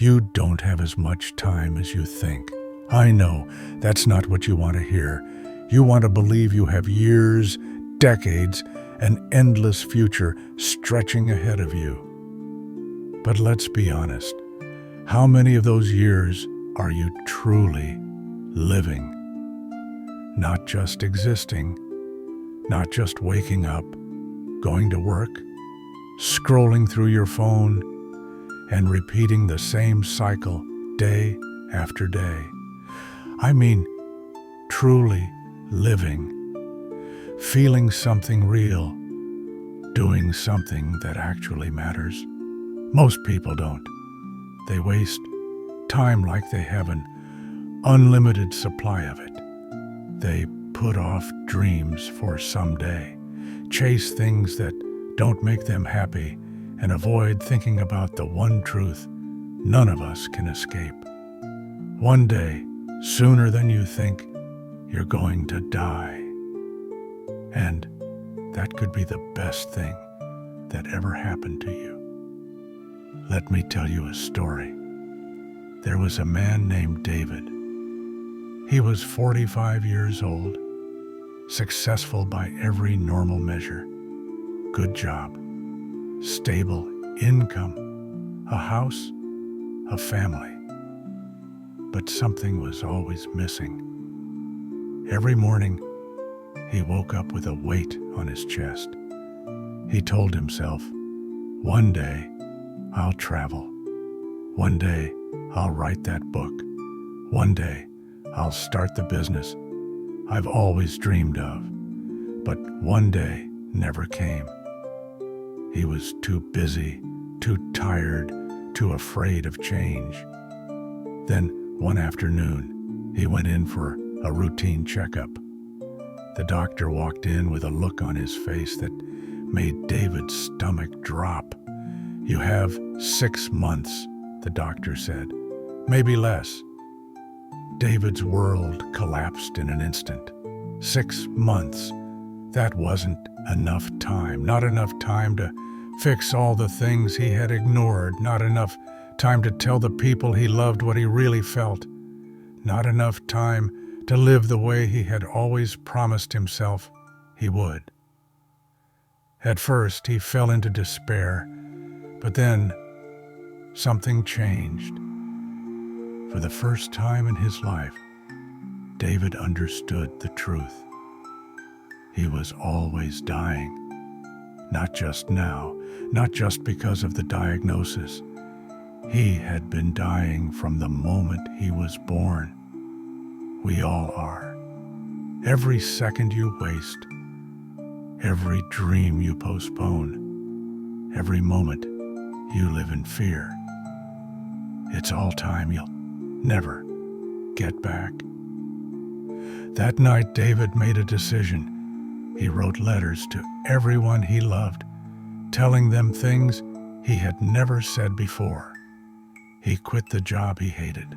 You don't have as much time as you think. I know that's not what you want to hear. You want to believe you have years, decades, an endless future stretching ahead of you. But let's be honest. How many of those years are you truly living? Not just existing, not just waking up, going to work, scrolling through your phone, and repeating the same cycle day after day. I mean, truly living, feeling something real, doing something that actually matters. Most people don't. They waste time like they have an unlimited supply of it. They put off dreams for someday, chase things that don't make them happy, and avoid thinking about the one truth none of us can escape. One day, sooner than you think, you're going to die. And that could be the best thing that ever happened to you. Let me tell you a story. There was a man named David. He was 45 years old, successful by every normal measure. Good job, stable income, a house, a family. But something was always missing. Every morning, he woke up with a weight on his chest. He told himself, one day I'll travel. One day I'll write that book. One day I'll start the business I've always dreamed of. But one day never came. He was too busy, too tired, too afraid of change. Then one afternoon, he went in for a routine checkup. The doctor walked in with a look on his face that made David's stomach drop. You have 6 months, the doctor said, maybe less. David's world collapsed in an instant. 6 months. That wasn't enough time. Not enough time to fix all the things he had ignored. Not enough time to tell the people he loved what he really felt. Not enough time to live the way he had always promised himself he would. At first, he fell into despair, but then something changed. For the first time in his life, David understood the truth. He was always dying. Not just now, not just because of the diagnosis. He had been dying from the moment he was born. We all are. Every second you waste, every dream you postpone, every moment you live in fear. It's all time you'll never get back. That night, David made a decision. He wrote letters to everyone he loved, telling them things he had never said before. He quit the job he hated.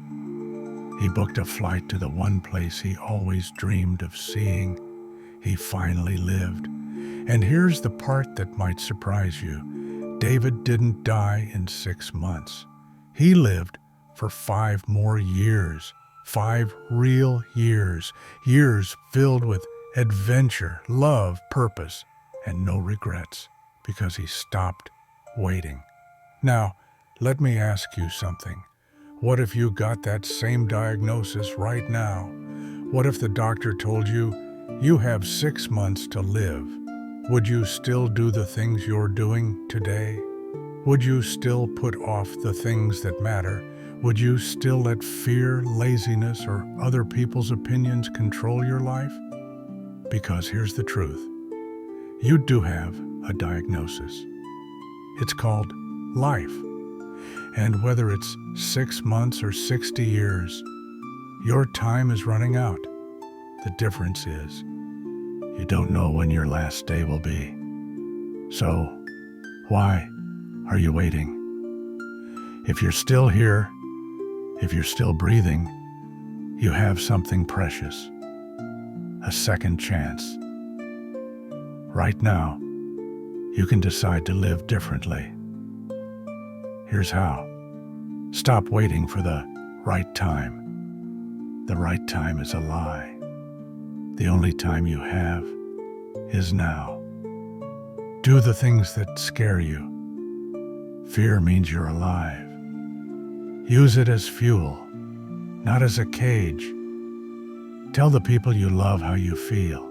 He booked a flight to the one place he always dreamed of seeing. He finally lived. And here's the part that might surprise you. David didn't die in 6 months. He lived for 5 more years. 5 real years. Years filled with adventure, love, purpose, and no regrets, because he stopped waiting. Now, let me ask you something. What if you got that same diagnosis right now? What if the doctor told you, you have 6 months to live? Would you still do the things you're doing today? Would you still put off the things that matter? Would you still let fear, laziness, or other people's opinions control your life? Because here's the truth. You do have a diagnosis. It's called life. And whether it's 6 months or 60 years, your time is running out. The difference is, you don't know when your last day will be. So, why are you waiting? If you're still here, if you're still breathing, you have something precious. A second chance. Right now, you can decide to live differently. Here's how. Stop waiting for the right time. The right time is a lie. The only time you have is now. Do the things that scare you. Fear means you're alive. Use it as fuel, not as a cage. Tell the people you love how you feel.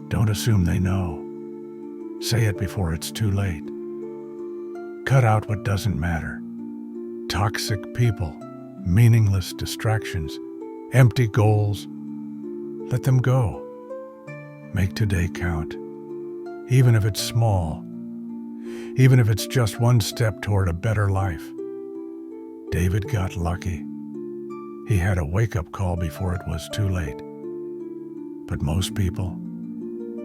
Don't assume they know. Say it before it's too late. Cut out what doesn't matter. Toxic people, meaningless distractions, empty goals. Let them go. Make today count, even if it's small, even if it's just one step toward a better life. David got lucky. He had a wake-up call before it was too late. But most people,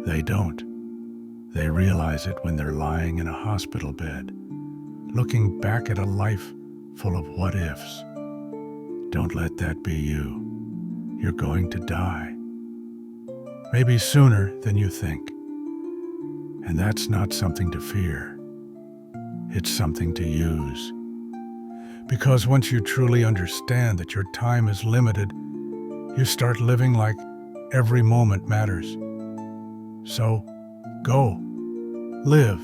they don't. They realize it when they're lying in a hospital bed, looking back at a life full of what-ifs. Don't let that be you. You're going to die. Maybe sooner than you think. And that's not something to fear. It's something to use. Because once you truly understand that your time is limited, you start living like every moment matters. So, go. Live.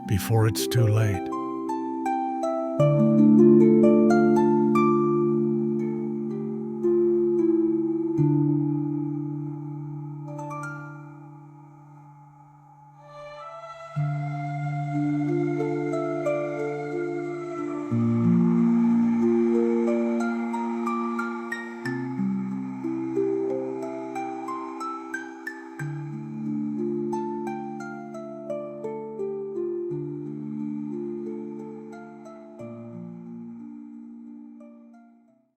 Before it's too late.